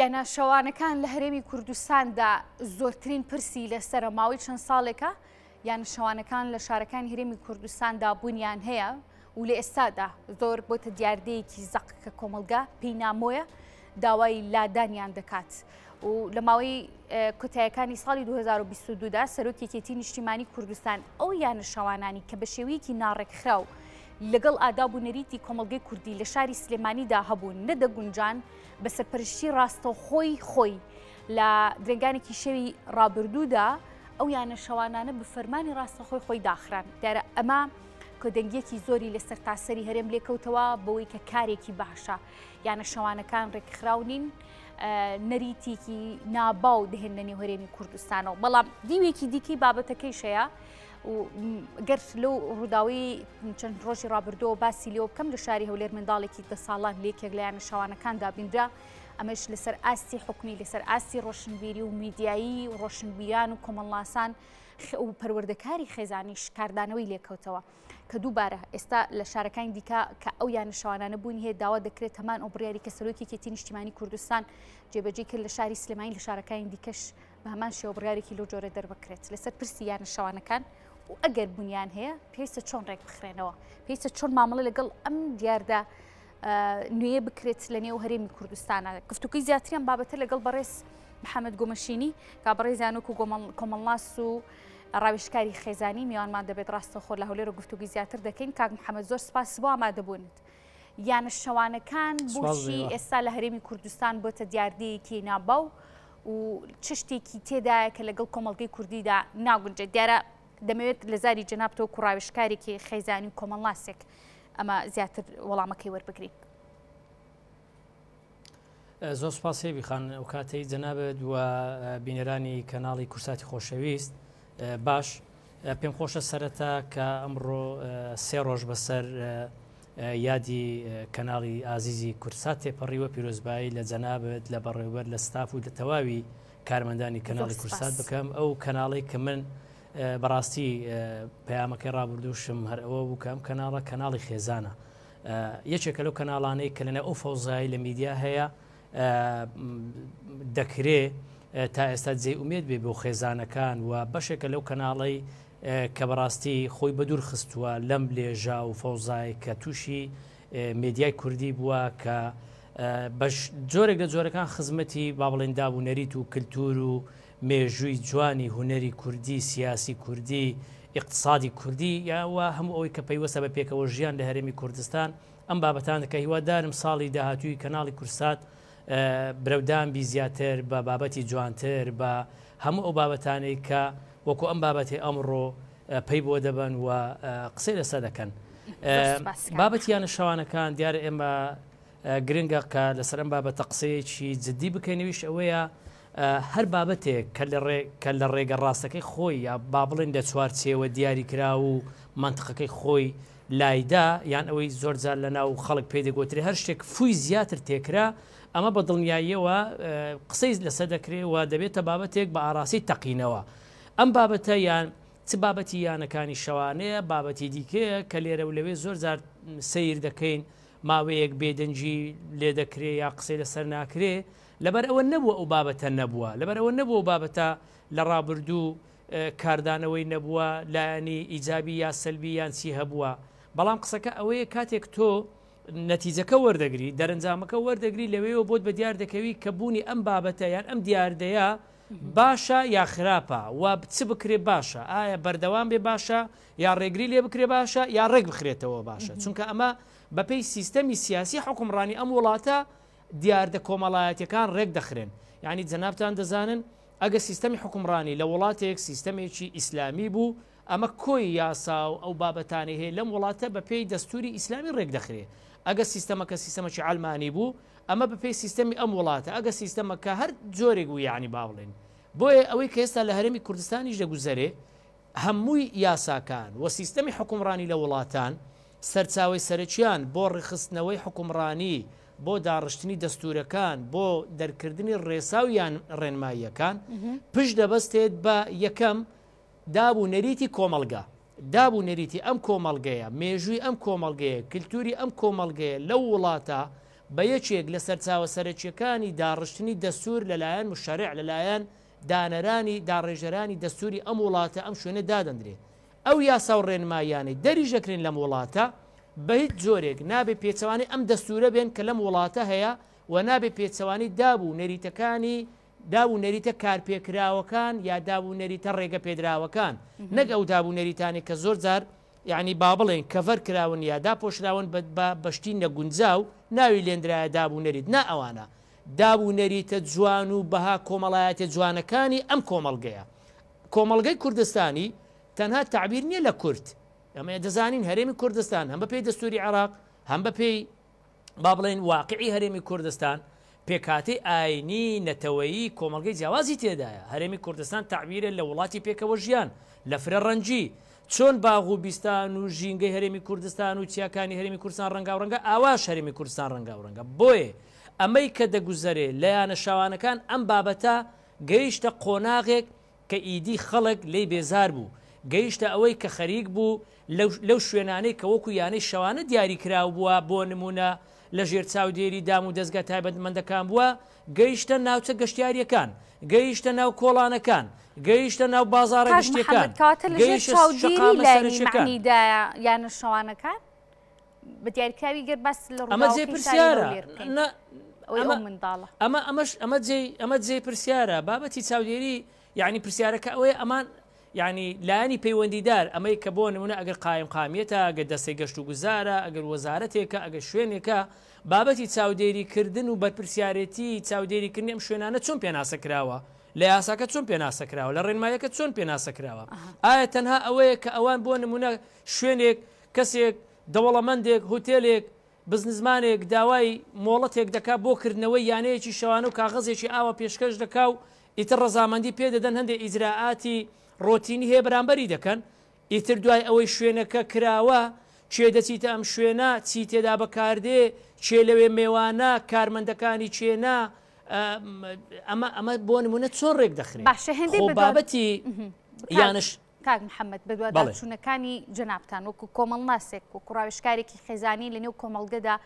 یانە شەوانەکان لە هەرێمی کوردستاندا زۆرترین پرسی لەسرە ماوەی چەند ساڵێکە یان شەوانەکان لە شارەکانی هەرێمی کوردستاندا بوونیان هەیە و لە ئێستادا زۆر بۆتە دیاردەیەکی زەق کە کۆمەلگا پێی نامۆیە داوای لادانیان دەکات و لە ماوەی کۆتاییەکانی ساڵی 2022دا سەرۆکێتی نیشتیمانی کوردستان ئەو یانە شەوانانی کە بە شێوەیەکی ناڕێکخراو لەگەڵ ئادابوونەریتی کۆمەلگەی کوردی لە شاری سلێمانیدا هەبوون نەدەگونجان بە سەرپەرشتی ڕاستەوخۆی خۆی لە درنگانێکی شەوی ڕابردوودا ئەو یانە شەوانانە بە فەرمانی ڕاستەخۆی خۆی داخران دیارە ئەمە کۆدەنگیەکی زۆری لە سەرتاسەری هەرێم لێکەوتەوە بەوەی کە کارێکی باشە یانە شەوانەکان ڕێکخراونین نەریتێکی ناباو دەهێنە نێو هەرێمی کوردستانەوە بەڵام دیوێکی دیکەی بابەتەکەیشەیە و گەر لەو ڕووداوی چەند ڕۆژی ڕابردووە باسی لێوە بکەم لە شاری هەولێر منداڵێکی 10 ساڵان لێکێک لە یانە شەوانەکاندا بینرا ئەمەش لەسەر ئاستی حکومی لەسەر ئاستی ڕۆشنبیری و میدیایی و ڕۆشنبیران و کۆمەڵناسان و پەروەردەکاری خێزانیش کاردانەوەی لێکەوتەوە کە دووبارە ئێستا لە شارەکانی دیکە کە ئەو یانە شەوانانە بوونی هەیە داوا دەکرێت هەمان ئەو بڕیاری کە سەرۆکێتی نیشتیمانی کوردستان جێبەجێ کرد لە شاری سلێمانی لە شارەکانی دیکەش بە هەمان شێوە بڕیارێکی لەو جۆرە دەربکرێت لەسەر پرسی یانە شەوانەکان و ئەگەر بنیان هەیە پێویستە چۆن ڕێک بخرێنەوە پێویستە چۆن مامەڵە لەگەڵ ئەم دیاردا نوێیە بکرێت لە نێو هەرێمی کوردستانە گفتوگوی زیاتریان بابەتە لەگەڵ بەڕێز محەممەد گۆمەشینی کا بەڕێزیانوک و کۆمەڵناس و ڕاوێژکاری خێزانی میوانمان دەبێت ڕاستەخۆ لە هەولێر و گفتوگوی زیاتر دەکەین کاک محەممەد زۆر سپاس بۆ ئامادەبوونت یانە شەوانەکان بۆچی ئێستا لە هەرێمی کوردستان بۆتە دیاردەیەکی ناباو و چ شتێکی تێدایە کە لەگەڵ کۆمەڵگەی کوردیدا ناگونجێت دیارە دەمەوێت لە زاری جەنابتەوە کوڕاوێژکارێکی خێزانی و کۆمەڵناسێک ئەمە زیاتر وەڵامەکەی وەربگرین زۆر سپاس هێوی خان ئەو کاتەی جەنابەت و بینەرانی کەناڵی کورساتی خۆشەویست باش پێم خۆشە سەرەتا کە ئەمڕۆ 3 ڕۆژ بەسەر یادی کەناڵی ئازیزی کورسات تێپەڕیوە پیرۆزبایی لە جەنابەت لە بەڕێوەبەر لە ستاف و لە تەواوی کارمەندانی کەناڵی کورسات بکەم ئەو کەناڵی کە من بەڕاستی پەیامەکەی ڕابردووشم هەر ئەوە بوو کە ئەم کەناڵە کەناڵی خێزانە یەکێکە لەو کەناڵانەی کە لەنە ئەو فەوزایی لە میدیا هەیە دەکرێت تا ئێستا جێ ئومێد بێ بۆ خێزانەکان و بەشێکە لەو کەناڵی کە بەڕاستی خۆی بەدوور خستووە لەم لێژا و فەوزای کە تووشی میدیای کوردی بووە کە جۆرێک لە جۆرەکان خزمەتی با بڵێن دابوونەریت و کللتور و مێژووی جوانی هوەری کوردی سیاسی کوردی اقتصادی کوردی یاوە هەموو ئەوەی کە پەیوەستە بە پێکەوە ژیان لە هەرێمی کوردستان ئەم بابەتان کە هیوادارم ساڵی داهاتووی کەناڵی کورسات برەودانبی زیاتر بە بابەتی جوانتر بە هەموو ئەو بابەتانەی کە وەکو ئەم بابەتی ئەمڕۆ پێی بۆ دەبن و قسەی لەسەر دەکەن بابەتیانە شەوانەکان دیارە ئێمە گرنگە کە لەسەر ئەم بابەتە قسەیەکی جددی بکەینەویش ئەوەیە هەر بابەتێک کە لە ڕێگە ڕاستەکەی خۆی یا با بڵێن لە چوارچێوە دیاریکرا و منتقەکەی خۆی لایدا یان ئەوەی زۆرجار لە ناو خەڵک پێی دەگوترێ هەر شتێک فووی زیاتر تێکرا ئەمە بە دڵنیاییەوە قسەی لەسەر دەکرێت و دەبێتە بابەتێک بە ئاراسی تەقینەوە ئەم بابەتە یان چ بابەتی یانەکانی شەوانەیە بابەتی دیکەیە کە لێرە و لەوێ زۆرجار سیر دەکەین ماوەیەک بێدەنجی لێ دەکرێت یا قسەی لەسەر ناکرێ لەبەر ئەوە نەبووە ئەو بابەتە نەبووە لەبەر ئەوە نەبووە بابەتە لە ڕابردوو کاردانەوەی نەبووە لایانی ئیجابی یا سەلبی یان چی هەبووە بەڵام قسەکە ئەوەیە کاتێک تۆ نەتیجەکە وەردەگری دەرەنجامەکە وەردەگری لەوەیەوە بۆت بە دیار دەکەوی کە بوونی ئەم بابەتە یان ئەم دیاردەیە باشە یا خراپە و چ بکرێ باشە ئایا بەردەوام بێ باشە یا ڕێگری لێ بکرێ باشە یا ڕێک بخرێتەوە باشە چونکە ئەمە بەپێی سیستەمی سیاسی حکومڕانی ئەم وڵاتە دیاردە کۆمەڵایەتەکان ڕێک دەخرێن یعنی جەنابتان دەزانن ئەگە سیستەمی حکومڕانی لە وڵاتێک سیستەمێکی ئیسلامی بوو ئەمە کۆی یاسا و ئەو بابەتانی هەیە لەم وڵاتە بەپێی دەستوری ئیسلامی ڕێک دەخرێ ئەگە سیستەمەکە سیستەمەکی ئالمانی بوو ئەمە بەپێی سیستەمی ئەم وڵاتە ئەگە سیستەمەکە هەر جۆرێک و یعنی باڵێن بۆیە ئەوەی کە ئێستا لە هەرێمی کوردستانیش دەگوزەرێ هەمووی یاساکان و سیستەمی حکومڕانی لە وڵاتان سەرچاوی سەرچیان بۆ ڕێخستنەوەی حکومڕانی بۆ داڕشتنی دەستورەکان بۆ دەرکردنی ڕێساویان ڕێنماییەکان پشت دەبەستێت بە یەکەم دابوونەریتی کۆمەلگا دابوونەریتی ئەم کۆمەلگەیە مێژووی ئەم کۆمەلگەیە کللتوری ئەم کۆمەلگەیە لەو وڵاتە بە یەکێک لە سەرچاوە سەرەکیەکانی داڕشتنی دەستور لەلایەن مشارع لەلایەن دانەرانی داڕێژەرانی دەستوری ئەم وڵاتە ئەم شوێنە دادەندرێ ئەو یاسا و ڕێنمایانەی دەریژەکرێن لەم وڵاتە بە هیچ جۆرێک نابێ پێچەوانی ئەم دەستورە بێن کە لەم وڵاتە هەیە و نابێ پێچەوانی دابوو نەریتەکانی دابوو نەریتە کارپێکراوەکان یا دابوو نەریتە ڕێگە پێدراوەکان نەک ئەو دابوو نەریتانی کە زۆر جار یعنی با بڵێن کەڤەر کراون یا داپۆشراون بەشتی نەگونجاو ناوی لێندرایە دابوو نەریت نا ئەوانە دابوو نەریتە جوان و بەها کۆمەڵایەتە جوانەکانی ئەم کۆمەڵگەیە کۆمەڵگەی کوردستانی تەنها تعبیر نییە لە کورد ئەمە دەزانین هەرێمی کوردستان هەم بە پێی دەستوری عێراق هەم بە پێی با بڵێن واقعی هەرێمی کوردستان پێکاتی ئاینی نەتەوەیی کۆمەڵگەی جیاوازی تێدایە هەرێمی کوردستان تعبیرە لە وڵاتی پێکەوە ژیان لە فرە ڕەنجی چۆن باغ و بیستان و ژینگەی هەرێمی کوردستان و چیاکانی هەرێمی کوردستان ڕەنگا و ڕەنگە ئاواش هەرێمی کوردستان ڕەنگا و ڕەنگە بۆیە ئەمەی کە دەگوزەرێ لە یانە شاوانەکان ئەم بابەتە گەیشتە قۆناغێک کە ئیدی خەڵک لی بێزار بوو گەیشتە ئەوەی کە خەریک بوو لەو شوێنانەی کە وەکو یانەی شەوانە دیاری کراو بووە بۆ نمونە لە ژێر چاودێری دام و دەستگا تایبەتمەندەکان بووە گەیشتە ناوچە گەشتیاریەکان گەیشتە ناو کۆڵانەکان گەیشتە ناو بازارە گشتەکان یانە شەوانەکان بە دیاریکراوی گەر بەس لە ئەمە جێ پرسیارە ئەمە جێ پرسیارە بابەتی چاودێری یعنی پرسیارەکە ئەوەیە ئەمان یعنی لایانی پەیوەندیدار ئەمەی کە بۆ نمونە ئەگەر قایم قامیەتە ئەگەر دەستەی گەشت و گوزارە ئەگەر وەزارەتێکە ئەگەر شوێنێکە بابەتی چاودێریکردن و بەرپرسیارەتی چاودێریکردنی ئەم شوێنانە چۆن پێناسەکراوە لە یاساکە چۆن پێناسەکراوە لە ڕێنمایەکە چۆن پێناسەکراوە ئایا تەنها ئەوەیە کە ئەوان بۆ نمونە شوێنێک کەسێک دەوڵەمەندێک هۆتێلێک بزنزمانێک داوای مۆڵەتێک دەکا بۆ کردنەوەی یانەیەکی شەوانە و کاغەزێکی ئاوە پێشکەش دەکا و ئیتر ڕەزامەندی پێدەدەن هەندێک ئیجراعاتی ڕۆتینی هەیە بەرامبەری دەکەن ئیتر دوای ئەوەی شوێنەکە کراوە چێ دەچیتە ئەم شوێنە چی تێدا بەکاردێ چێ لەوێ میێوانە کارمەندەکانی چێنا ئەمە بۆ نمونە چۆن ڕێک دەخرێت بابەتی یانش کاک محەممەد بە دوواداچوونەکانی جەنابتان وەکو کۆمەڵ ناسێک و کوڕاوشکارێکی خێزانی لە نێو کۆمەڵگەدا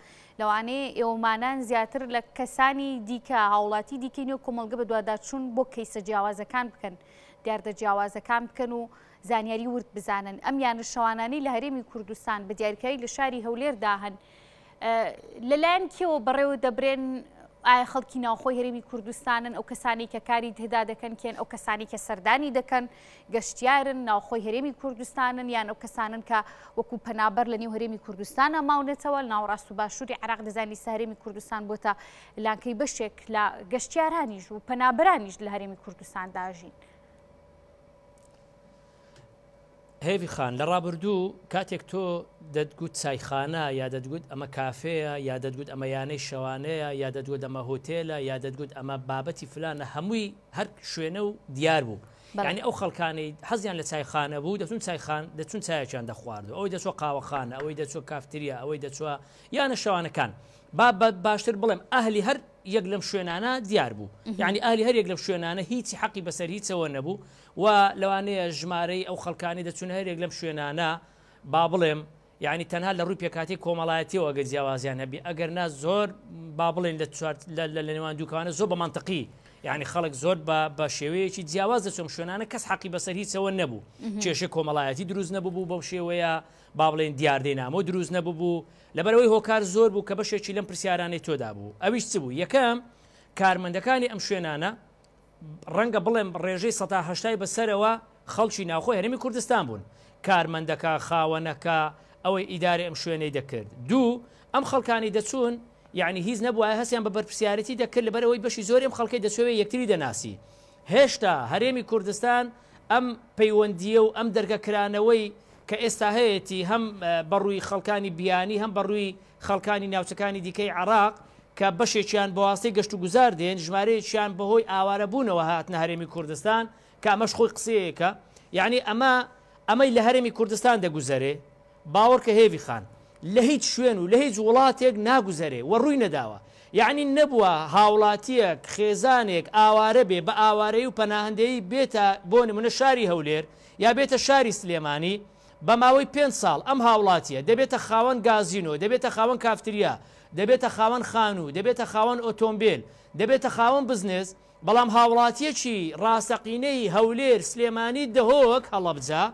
لەوانەیە ئێوەمانان زیاتر لە کەسانی دیکە هاوڵاتی دیکەی نێو کۆمەڵگە بە دوواداچوون بۆ کەیسە جیاوازەکان بکەن دیاردە جیاوازەکان بکەن و زانیاری ورد بزانن ئەم یانە شەوانانەی لە هەرێمی کوردستان بە دیاریکاری لە شاری هەولێردا هەن لەلایەن کێوە بەڕێوە دەبرێن ئایا خەڵکی ناوخۆی هەرێمی کوردستانن ئەو کەسانی کە کاری تێدا دەکەن کێن ئەو کەسانی کە سەردانی دەکەن گەشتیارن ناوخۆی هەرێمی کوردستانن یان ئەو کەسانن کە وەکو پەنابەر لە نێو هەرێمی کوردستانە ماونێتەوە ناوڕاست و باشووری عێراق دەزانی هەرێمی کوردستان بۆتە لانکەی بەشێک لە گەشتیارانیش و پەنابەرانیش لە هەرێمی کوردستان داژین هێوی خان لە ڕابردوو کاتێک تۆ دەتگوت چایخانە یا دەتگوت ئەمە کافەیە یا دەتگوت ئەمە یانەی شەوانەیە یا دەتگوت ئەمە هۆتێلە یا دەتگوت ئەمە بابەتی فلانە هەمووی هەر شوێنە و دیار بوو یعنی ئەو خەڵکانەی حەزیان لە چایخانە بوو دەچون چایەکیان دەخواردو ئەوەی دەچوە قاوەخانە ئەوەی دەچوە کافتریا ئەوەی دەچوە یانە شەوانەکان باشتر بڵێم ئەهلی هەر یەک لەم شوێنانە دیار بوو یعنی ئالی هەر یەک لەم شوێنانە هیچی حەقی بەسەر هیچەوە نەبوو و لەوانەیە ژمارەی ئەو خەڵکانی دەچون هەر یەک لەم شوێنانە با بڵێم یعنی تەنها لە ڕووی پێکاتی کۆمەڵایەتیەوە ئەگەر جیاوازیان هەبی ئەگەر نا زۆر با بڵێن لە نێوان دووکانە زۆر بە مانتەقی یعنی خەڵک زۆر بە شێوەیەکی جیاواز دەچۆم شوێنانە کەس حەقی بەسەر هیچەوە نەبوو کێشە کۆمەڵایەتی دروست نەبوو بەو شێوەیە با بڵێن دیاردەینامە دروست نەبوو لەبەرەوەی هۆکار زۆر بوو کە بەشێکی لەم پرسیارانەی تۆدا بوو ئەویش چ بوو یەکەم کارمەندەکانی ئەم شوێنانە ڕەنگە بڵێم ڕێژەی 1970 بەسەرەوە خەڵکی ناوخۆی هەرێمی کوردستان بوون کارمەندەکە خاوەنەکە ئەوەی ئیدارە ئەم شوێنەی دەکرد دوو ئەم خەڵکانی دەچوون یعنی هیچ نەبووە هەستیان بە بەرپرسیارەتی دەکرد لەبەرەوەی بەشی زۆری ئەم خەڵکی دەچێت یەکتری دەناسی هێشتا هەرێمی کوردستان ئەم پەیوەندیە و ئەم دەرگەکرانەوەی کە ئێستا هەیەی هەم بەڕووی خەڵکانی بیانی هەم بەڕووی خەڵکانی ناوچەکانی دیکەی عێراق کە بەشێکیان بە واستەی گەشت و گوزار دێن ژمارەیەکیان بەهۆی ئاوارە بوونەوە هاتنە هەرێمی کوردستان کە ئەمەش خۆی قسەیەکە یعنی ئەمەی لە هەرێمی کوردستان دەگوزەرێ باوەڕکە هێوی خان لە هیچ شوێن و لە هیچ وڵاتێک ناگوزەرێ و ڕووی نەداوە یعنی نەبووە هاوڵاتیەک خێزانێک ئاوارە بێ بە ئاوارەی و پەناهندەیی بێتە بۆ نمونە شاری هەولێر یا بێتە شاری سلێمانی بە ماوەی 5 ساڵ ئەم هاوڵاتیە دەبێتە خاوەن گازینۆ دەبێتە خاوەن کافتریا دەبێتە خاوەن خان و دەبێتە خاوەن ئۆتۆمبیل دەبێتە خاوەن بزنس بەڵام هاوڵاتیەکی ڕاستەقینەی هەولێر سلێمانی دهۆک هەڵەبجا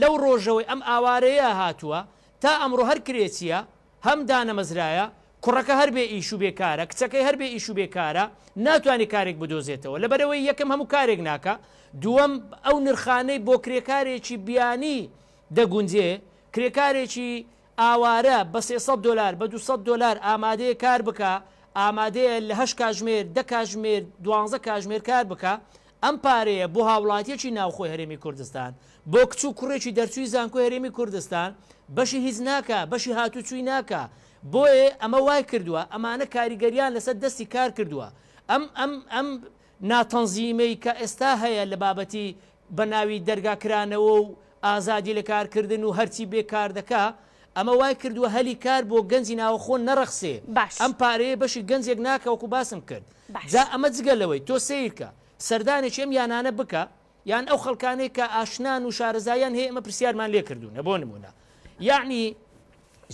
لەو ڕۆژەوەی ئەم ئاوارەیە هاتووە تا ئەمڕۆ هەر کرێچیە هەم دانەمەزرایە کوڕەکە هەر بێ ئیش و بێکارە کچەکەی هەر بێ ئیش و بێکارە ناتوانێت کارێک بدۆزێتەوە لەبەرەوەی یەکەم هەموو کارێک ناکە دووەم ئەو نرخانەی بۆ کرێکارێکی بیانی دەگونجێ کرێکارێکی ئاوارە بە $300 بە $200 ئامادەیە کار بکە ئامادەیە لە 8 کاتژمێر 10 کاتژمێر 12 کاتژمێر کار بکە ئەم پارەیە بۆ هاوڵاتیەکی ناوخۆی هەرێمی کوردستان بۆ کچ و کوڕێکی دەرچووی زانکۆی هەرێمی کوردستان بەشی هیچ ناکە بەشی هاتوچووی ناکە بۆیە ئەمە وای کردووە ئەمانە کاریگەریان لەسەر دەستی کار کردووە ئەم ناتەنزیمەی کە ئێستا هەیە لە بابەتی بە ناوی دەرگاکرانەوە و ئازادی لە کارکردن و هەرچی بێکار دەکا ئەمە وای کردووە هەلی کار بۆ گەنجی ناوەخۆ نەڕەخسێ ئەم پارەیە بەشی گەنجێک ناکەوەکو باسم کرد جا ئەمە جگەلەوەی تۆ سیرکە سەردانێکی ئەم یانانە بکە یان ئەو خەڵکانەی کە ئاشنان و شارەزایان هەیە ئەمە پرسیارمان لێ کردوونە بۆ نمونە یعنی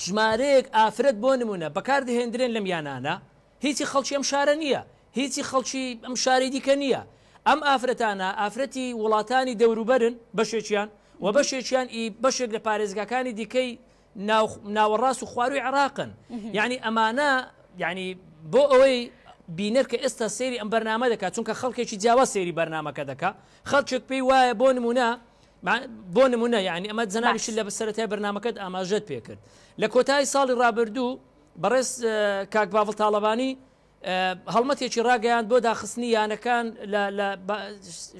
ژمارەیەک ئافرەت بۆ نمونە بەکاردەهێنرێن لەم یانانە هیچی خەڵکی ئەم شارە نییە هیچی خەڵکی ئەم شاری دیکە نییە ئەم ئافرەتانە ئافرەتی وڵاتانی دەوروبەرن بەشێکیان و بەشێکیان بەشێک لە پارێزگاکانی دیکەی ناوەڕاست و خواروی عراقن یعنی ئەمانە یعنی بۆ ئەوەی بینەر کە ئێستا سێری ئەم بەرنامە دەکات چونکە خەڵکێکی جیاواز سێری بەرنامەکە دەکا خەڵکێک پێی وایە بۆ نمونە یعنی ئەمە جەنابیش لە بەسەرەتای بەرنامەکەت ئاماژەت پێ کرد لە کۆتایی ساڵی ڕابردوو بەڕێز کاک باڤڵ تاڵەبانی هەڵمەتێکی ڕاگەیاند بۆ داخستنی یانەکان لە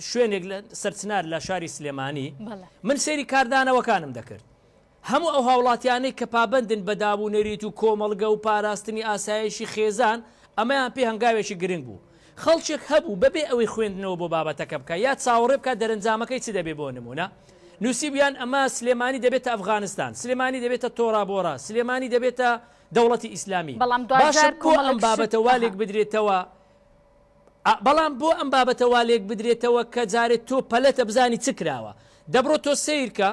شوێنێک لە سەرچنار لە شاری سلێمانی من سێری کاردانەوەکانم دەکرد هەموو ئەو هاوڵاتیانەی کە پابندن بە دابوونەریت و کۆمەڵگە و پاراستنی ئاسایشی خێزان ئەمەیان پێ هەنگاوێکی گرنگ بوو خەڵکێک هەبوو بەبێ ئەوەی خوێندنەوە بۆ بابەتەکە بکە یا چاوەڕێ بکە دەرەنجامەکەی چ دەبێ بۆ نمونە نووسیبیان ئەمە سلێمانی دەبێتە ئەفغانستان سلێمانی دەبێتە تۆرابۆرە سلێمانی دەبێتە دەوڵەتی ئیسلامی باشە بۆ ئەم بابەتە والێک بدرێتەوە بەڵام بۆ ئەم بابەتە والێک بدرێتەوە کە جارێت تۆ پەلەتە بزانی چ کراوە دەبڕۆ تۆ سیرکە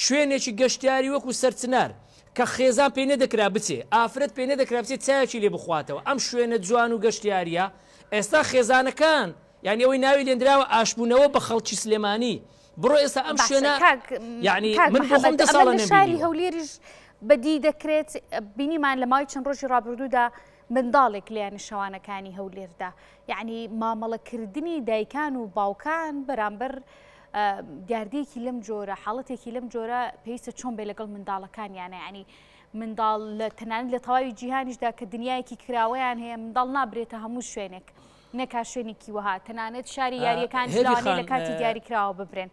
شوێنێکی گەشتیاری وەکو سەرچنار کە خێزان پێی نەدەکرا بچێ ئافرەت پێی نەدەکرا بچێت چایەکی لێ بخواتەوە ئەم شوێنە جوان و گەشتیاریە ئێستا خێزانەکان یعنی ئەوەی ناوی لێنراوە ئاشبوونەوە بە خەڵکی سلێمانی بڕۆ ئێستا ئەم شوێنە یعنی من بۆ خۆم 10 ساڵە نەبینیوە شاری هەولێریش بەدی دەکرێت بینیمان لە ماوەی چەند ڕۆژی ڕابردوودا منداڵێک لە شەوانەکانی هەولێردا یعنی مامەڵەکردنی دایکان و باوکان بەرامبەر دیاردەیەکی لەم جۆرە حاڵەتێکی لەم جۆرە پێویستە چۆن بێ لەگەڵ منداڵەکانیانە ینی منداڵ لە تەنانەت لە تەواوی جیهانیشدا کە دنیایەکی کراوەیان هەیە منداڵ نابرێتە هەموو شوێنێک نەکا شوێنێکی وەها تەنانەت شاری یاریەکان لەوانەیە لە کاتی دیاری کراوە ببرێن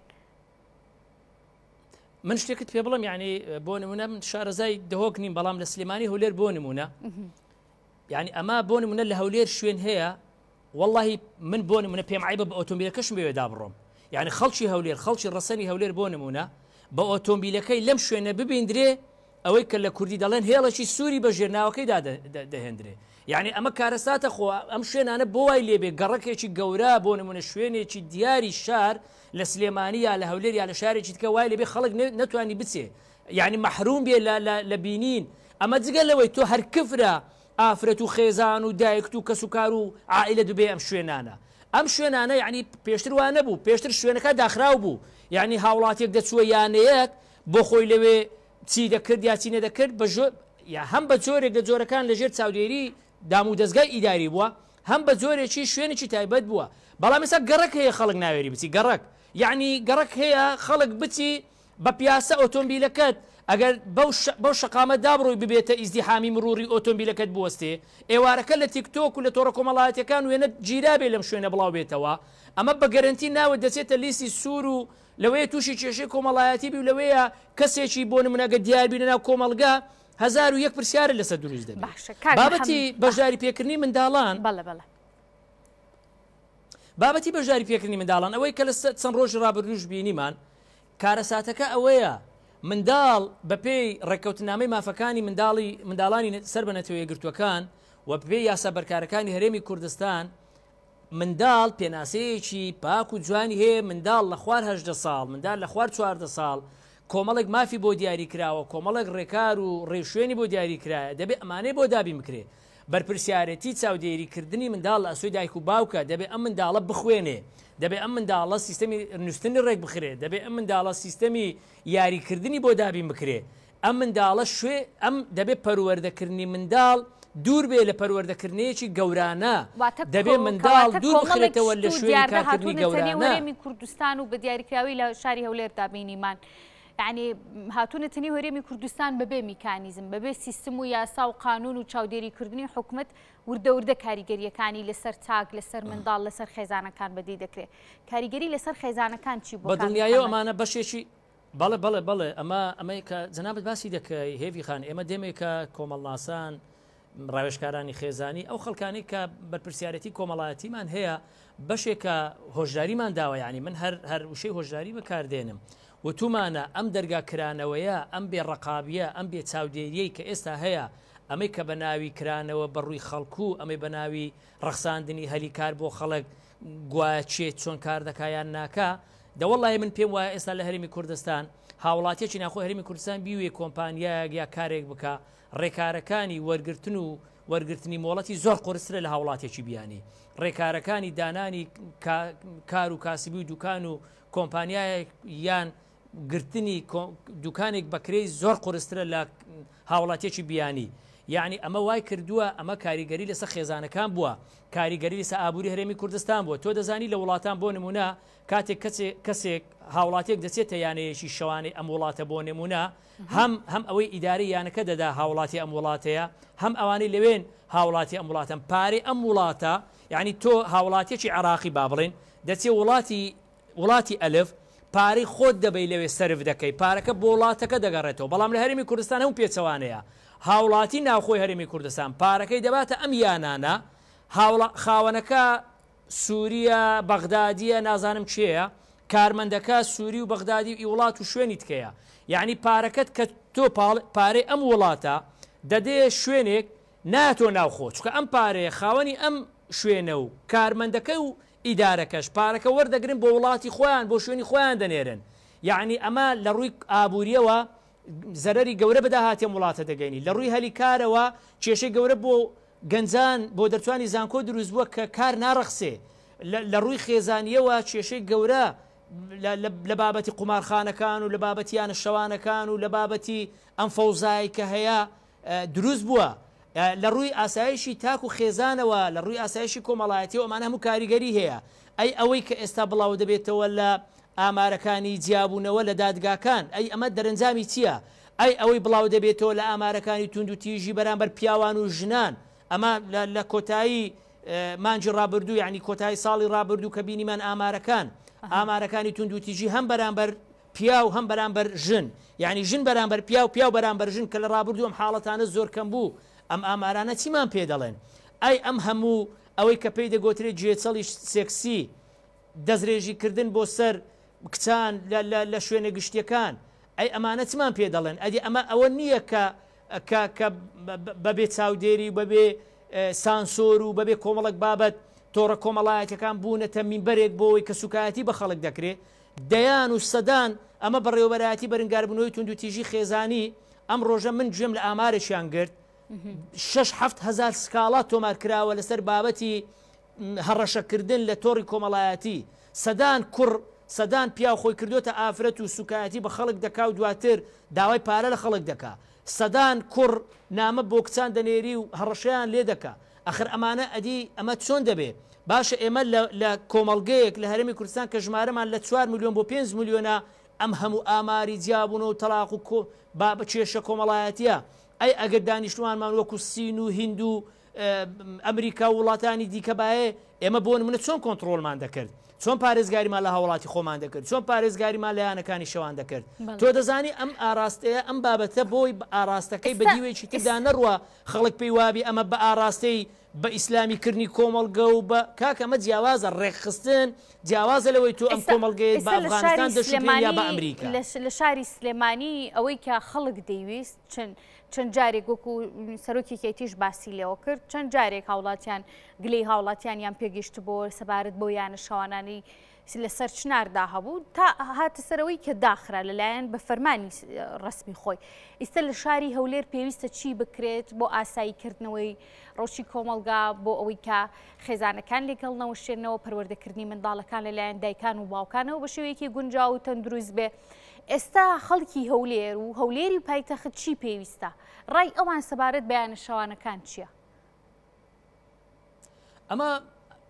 من شتێکت پێ بڵم یعنی بۆ نمونە من شارەزای دهۆک نیم بەڵام لە سلێمانی هەولێر بۆ نمونە یعنی ئەمە بۆ نمونە لە هەولێر شوێن هەیە واللهی من بۆ نمونە پێم عیبە بە ئۆتۆمبیلەکەشم بێدا بڕۆم یعنی خەڵکی هەولێر خەڵکی ڕەسەنی هەولێر بۆ نمونە بە ئۆتۆمبیلەکەی لەم شوێنە ببیندرێ ئەوەی کە لە کوردی دەڵێن هێڵەکی سووری بە ژێرناوەکەیدا دەهێنرێ یعنی ئەمە کارەساتە خۆ ئەم شوێنانە بۆ وای لێبێ گەڕەکێکی گەورە بۆ نمونە شوێنێکی دیاری شار لە سلێمانی یا لە هەولێر یا لە شارێکی تکە وای لێبێ خەڵک نەتوانی بچێ یعنی مەحروم بێ لە بینین ئەمە جگەلەوەی تۆ هەر کفرە ئافرەت و خێزان و دایکت و کەس و کار و عائیلە دوبێ ئەم شوێنانە ئەم شوێنانە یعنی پێشتر وانە بوو پێشتر شوێنەکە داخراو بوو یعنی هاوڵاتێک دەچووە یانەیەک بۆ خۆی لەوێ چی دەکرد یا چی نەدەکرد یا هەم بە جۆرێک لە جۆرەکان لەژێر چاودێری دام و دەستگای ئیداری بووە هەم بە جۆرێکی شوێنێکی تایبەت بووە بەڵام ئێستا گەڕک هەیە خەڵک ناوێری بچی گەڕک یعنی گەڕک هەیە خەڵک بچی بە پیاسە ئۆتۆمبیلەکەت ئەگەر بەو شقامە دابڕۆی ببێتە ئیزدیحامی مروری ئۆتۆمبیلەکەت بوەستێ ئێوارەکە لە تیکتۆک و لە تۆڕە کۆمەڵایەتەکان وێنە گیرابێ لەم شوێنە بڵاو بێتەوە ئەمە بە گەرنتی ناوت دەچێتە لیستی سوور و لەوەیە تووشی کێشەی کۆمەڵایەتی بی و لەوەیە کەسێکی بۆ نمونەگە دیاربینە ناو کۆمەلگا 1001 پرسیارە لەسەر دروست دەبێت بابەتی بەشداری پێکردنی منداڵان بابەتی بەشداری پێکردنی منداڵان ئەوەی کە لە چەند ڕۆژ ڕابردووش بینیمان کارەساتەکە ئەوەیە منداڵ بەپێی ڕێککەوتنامەی مافەکانی منداڵانی سەر بە نەتەوە یەکگرتووەکان و بەپێی یاسا بەرکارەکانی هەرێمی کوردستان منداڵ پێناسەیەکی پاک و جوانی هەیە منداڵ لە خوار 18 ساڵ منداڵ لە خوار 14 ساڵ کۆمەڵێک مافی بۆ دیاری کراوە کۆمەڵێک ڕێکار و ڕێشوێنی بۆ دیاری کرایە دەبێت ئەمانەی بۆ دابی بکرێ بەرپرسیارەتی چاودێریکردنی منداڵ لە ئەسوی دایک و باوکە دەبێت ئەم منداڵە بخوێنێ دەبێت ئەم منداڵە سیستەمی نووسنی ڕێک بخرێ دەبێت ئەم منداڵە سیستەمی یاریکردنی بۆ دابی بکرێ ئەم منداڵە شوێ ئەم دەبێت پەروەردەکردنی منداڵ دوور بێ لە پەروەردەکردنیەکی گەورانە دەبێت منداڵ دوور بخرێتەوە لە شوێنی کارکردنی گەورانە هەرێمی کوردستان و بە دیاریکراوی لە شاری هەولێر دابینیمان یعنی هاتوونەتەنی هەرێمی کوردستان بەبێ میکانیزم بەبێ سیستم و یاسا و قانون و چاودێریکردنی حکومت وردەوردە کاریگەریەکانی لەسەر چاک لەسەر منداڵ لەسەر خێزانەکان بەدی دەکرێت کاریگەری لەسەر خێزانەکان چی بۆ بەدڵنیایەوە ئەمانە بەشێکی بەڵێ ئەمەی کە جەنابەت باسی دەکەی هێوی خان ئێمە دێمێکە کۆمەڵناسان ڕاوێژکارانی خێزانی ئەو خەڵکانی کە بەرپرسیارەتی کۆمەڵایەتیمان هەیە بەشێکە هۆژداریمان داوە ینی من هەر وشەی هۆژداری بەکاردێنم وتومانە ئەم دەرگاکرانەوەیە ئەم بێ ڕقابیە ئەم بێ چاودێریەی کە ئێستا هەیە ئەمەی کە بە ناوی کرانەوە بەڕووی خەڵکو ئەمەی بە ناوی ڕەخساندنی هەلیکار بۆ خەڵک گوایچێت چۆن کار دەکایان ناکا دەوەڵی من پێم وایە ئێستا لە هەرێمی کوردستان هاوڵاتیەکی ناخۆ هەرێمی کوردستان بیوێ کۆمپانیایەک یا کارێک بکە ڕێکارەکانی وەرگرتن و وەرگرتنی مۆڵەتی زۆر قورسرە لە هاوڵاتێکی بیانی ڕێکارەکانی دانانی کار و کاسبی و دوکان و کۆمپانیایەک یان گرتنی دوکانێک بەکرێی زۆر قورسترە لە هاوڵاتێکی بیانی یعنی ئەمە وای کردووە ئەمە کاریگەری لەسەر خێزانەکان بووە کاریگەری لەسەر ئابووری هەرێمی کوردستان بووە تۆ دەزانی لە وڵاتان بۆ نمونە کاتێک کەسێک هاوڵاتێک دەچێتە یانەیەکی شەوانەی ئەم وڵاتە بۆ نمونە هەم ئەوەی ئیداری یانەکە دەدا هاوڵاتی ئەم وڵاتەیە هەم ئەوانەی لەوێن هاوڵاتی ئەم وڵاتن پارەی ئەم وڵاتە یعنی تۆ هاوڵاتێکی عراقی با بڵێن دەچێ وڵاتی ئەلف پارەی خۆت دەبەی لەوێ سەرف دەکەی پارەکە بۆ وڵاتەکە دەگەڕێتەوە بەڵام لە هەرێمی کوردستان هەموو پێچەوانەیە هاوڵاتی ناوخۆی هەرێمی کوردستان پارەکەی دەباتە ئەم یانانە خاوەنەکە سووریە بەغدادیە نازانم چێە کارمەندەکە سووری و بەغدادی و وڵات و شوێنی تکەیە یعنی پارەکەت کە تۆ پارەی ئەم وڵاتە دەدێ شوێنێک ناتۆ ناوخۆ چکە ئەم پارەیە خاوەنی ئەم شوێنە و کارمەندەکە و ئیدارەکەش پارەکە وەردەگرن بۆ وڵاتی خۆیان بۆ شوێنی خۆیان دەنێرن یعنی ئەمە لە ڕووی ئابووریەوە زەرەری گەورە بەداهاتێم وڵاتە دەگەینی لە ڕووی هەلیکارەوە کێشەی گەورە بۆ گەنجان بۆ دەرتوانی زانکۆ دروست بووە کە کار ناڕەخسێ لە ڕووی خێزانیەوە کێشەی گەورە لە بابەتی قومارخانەکان و لە بابەتیانە شەوانەکان و لە بابەتی ئەم فەوزایی کە هەیە دروست بووە لە ڕووی ئاسایشی تاک و خێزانەوە لە ڕووی ئاسایشی کۆمەڵایەتیەوە ئەمانە هەموو کاریگەری هەیە ئەی ئەوەی کە ئێستا بڵاو دەبێتەوە لە ئامارەکانی جیابوونەوە لە دادگاکان ئەی ئەمە دەرەنجامی چییە ئەی ئەوەی بڵاو دەبێتەوە لە ئامارەکانی تونند و تیژی بەرامبەر پیاوان و ژنان ئەمە لە کۆتایی مانجی ڕابردوو یعنی کۆتایی ساڵی ڕابردوو کە بینیمان ئامارەکانی تونند و تیژی هەم بەرامبەر پیا و هەم بەرامبەر ژن یعنی ژن بەرامبەر پیا و بەرامبەر ژن کە لە ڕابردوو ئەم حاڵەتانە زۆر کەم بوو ئەم ئامارانە چیمان پێ دەڵێن ئەی ئەم هەموو ئەوەی کە پێی دەگوترێت جێچەڵی سێکسی دەستڕێژیکردن بۆ سەر کچان لە شوێنە گشتیەکان ئەی ئەمانە چمان پێ دەڵێن ئەدی ئەمە ئەوە نییە کە بەبێ چاودێری بەبێ سانسۆر و بەبێ کۆمەڵک بابەت تۆڕە کۆمەڵایەتەکان بوونەتە مینبەرێک بۆەوەی کە سوکایەتی بە خەڵک دەکرێت دەیان و سەدان ئەمە بەڕێوەبەرایەتی بەرنگاربوونەوەی تونند و تیژی خێزانی ئەم ڕۆژە من گوێم لە ئامارێکیان گرت 6-7 سکاڵات تۆمار کراوە لەسەر بابەتی هەڕەشەکردن لە تۆڕی کۆمەڵایەتی سەدان پیا خۆی کردوتە ئافرەت و سوکایەتی بە خەڵک دەکا و دواتر داوای پارە لە خەڵک دەکا سەدان کوڕ نامە بۆ کچان دەنێری و هەڕەشەیان لێ دەکا ئەخر ئەمانە ئەدی ئەمە چۆن دەبێت باشە ئێمە لە کۆمەڵگەیەک لە هەرێمی کوردستان کە ژمارەمان لە 4 میلیۆن بۆ 5 میلیۆنە ئەم هەموو ئاماری جیابوون و تەلاق و بە کێشە کۆمەڵایەتیە ئەی ئەگەر دانیشتوانمان وەکو سین و هند و ئەمریکا و وڵاتانی دیکە باە ئێمە بۆ منە چۆن کۆنتترۆلمان دەکرد چۆن پارێزگاریمان لە هاوڵاتی خۆمان دەکرد چۆن پارێزگاریمان لە یانەکانی شەوان دەکرد تۆ دەزانی ئەم ئاراستەیە ئەم بابەتە بۆی ئاراستەکەی بە دیوێکی تردا نەڕوە خەڵک پێی وابی ئەمە بە ئاراستەی بە ئیسلامیکردنی کۆمەڵگە و بە کاکە ئەمە جیاوازە ڕێکخستن جیاوازە لەوەی تۆ ئەم کۆمەڵگەیت بە ئەفغانستان دەشتێن یا بە ئەمریکا لە شاری سلێمانی ئەوەی کە خەڵک دەیویست چەند چەند جارێک وەکو سەرۆکی کێتیش باسی لێەوە کرد چەند جارێک هاوڵاتیان گلەی هاوڵاتیانیان پێگەشت بۆ سەبارەت بۆ یانە شەوانانی لەسەر چناردا هەبوو تا هاتە سەرەوەی کە داخرا لەلایەن بە فەرمانی ڕسمی خۆی ئیستا لە شاری هەولێر پێویستە چی بکرێت بۆ ئاساییکردنەوەی ڕۆژی کۆمەلگا بۆ ئەوەی کە خێزانەکان لێگەڵ نەوەشێنەوە پەروەردەکردنی منداڵەکان لەلایەن دایکان و باوکانەوە بە شێوەیەکی گونجاو و تەندروست بێ ئێستا خەڵکی هەولێر و هەولێری پایتەخت چی پێویستە ڕای ئەوان سەبارەت بەیانە شەوانەکان چییە؟ ئەمە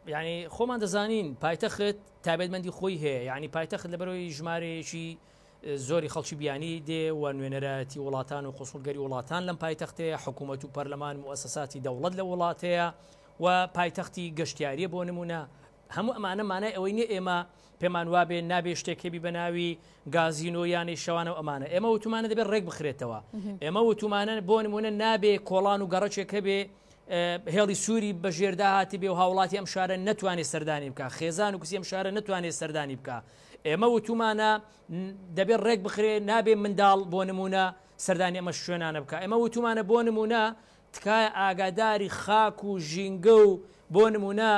یعنی خۆمان دەزانین پایتەخت تایبەتمەندی خۆی هەیە یعنی پایتەخت لەبەرەوەی ژمارەیەکی زۆری خەڵکی بیانی دێ و نوێنەرەتی وڵاتان و قوسڵگەری وڵاتان لەم پایتەختەیە حکوومەت و پەرلەمان مؤسساتی دەوڵەت لە وڵاتەیە و پایتەختی گەشتیاریە بۆ نمونە هەموو ئەمانە مانای ئەوەی نیە ئێمە پێمان وابێ نابێ شتێکێبی بە ناوی گازینۆ یانی شەوانە و ئەمانە ئێمە وتومانە دەبێت ڕێک بخرێتەوە ئێمە وتومانە بۆ نمونە نابێ کۆڵان و گەڕەچێکە بێ هێڵی سووری بە ژێردا هاتی بێ و هاوڵاتی ئەم شارە نەتوانێت سەردانی بکە خێزان و کسی ئەم شارە نەتوانێت سەردانی بکە ئێمە وتومانە دەبێت ڕێک بخرێ نابێ منداڵ بۆ نمونە سەردانی ئەمە شوێنانە بکە ئێمە وتومانە بۆ نمونە تکایە ئاگاداری خاک و ژینگە و بۆ نمونە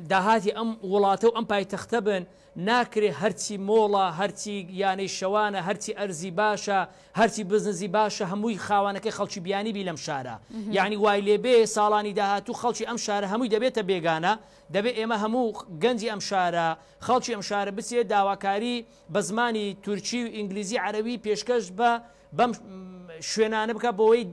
داهاتی ئەم وڵاتە و ئەم پایتەختە بن ناکرێ هەرچی مۆڵە هەرچی یانەی شەوانە هەرچی ئەرزی باشە هەرچی بزنزی باشە هەمووی خاوانەکەی خەڵکی بیانی بی لەم شارە یعنی وای لێبێ ساڵانی داهاتوو خەڵکی ئەم شارە هەمووی دەبێتە بێگانە دەبێت ئێمە هەموو گەنجی ئەم شارە خەڵکی ئەم شارە بچێت داواکاری بە زمانی تورکی و ئینگلیزی عەرەبی پێشکەش بە بەم شوێنانە بکە بۆەوەی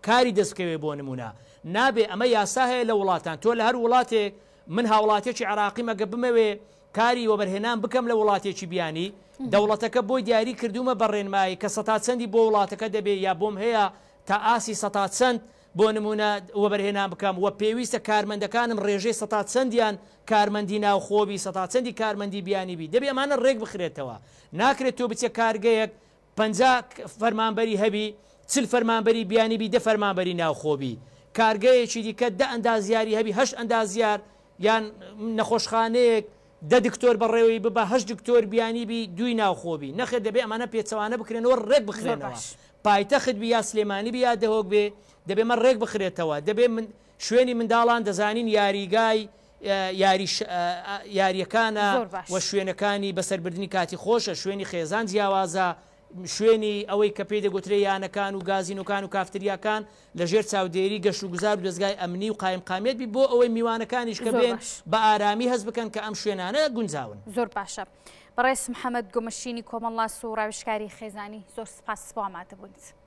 کاری دەستکەوێ بۆ نمونە نابێ ئەمە یاسا هەیە لە وڵاتان تۆ لە هەر وڵاتێک من هاوڵاتێکی عراقی مەگە بمەوێ کاری وەبەرهێنان بکەم لە وڵاتێکی بیانی دەوڵەتەکە بۆی دیاری کردومە بەڕێنمایی کە سەتا چەندی بۆ وڵاتەکە دەبێ یا بۆم هەیە تا ئاسی سەتا چەند بۆ نمونە وەبەرهێنان بکەم وە پێویستە کارمەندەکانم ڕێژەی سەتا چەندیان کارمەندی ناوخۆبی سەتا چەندی کارمەندی بیانی بی دەبێ ئەمانە ڕێک بخرێتەوە ناکرێت تۆ بچێ کارگەیەک 50 فەرمانبەری هەبی 40 فەرمانبەری بیانی بی 10 فەرمانبەری ناوخۆبی کارگەیەکی دیکە 10 ئەندازیاری هەبی 8 ئەندازیار یان نەخۆشخانەیەک 10 دکتۆر بەڕێوەی ببە 8 دکتۆر بیانی بی دوی ناوخۆبی نەخێت دەبێ ئەمانە پێچەوانە بکرێنەوە ڕێک بخرێنەوە پایتەخت بی یا سلێمانی بی یا دەهۆک بێ دەبێ من ڕێک بخرێتەوە دەبێ من شوێنی منداڵان دەزانین یاریگای یاریەکانە و شوێنەکانی بەسەربردننی کاتی خۆشە شوێنی خێزان جیاوازە شوێنی ئەوەی کە پێی دەگوترێ یانەکان و گازینۆکان و کافتریاکان لەژێر چاودێری گەشت و گوزار و دەستگای ئەمنی و قایم قامێت بی بۆ ئەوەی میوانەکانیش کە بێن بە ئارامی هەست بکەن کە ئەم شوێنانە گونجاون زۆر باشە بەڕێز محەممەد گۆمەشینی کۆمەڵاس و ڕاوشکاری خێزانی زۆر سپاس بۆ ئامادەبوونیت.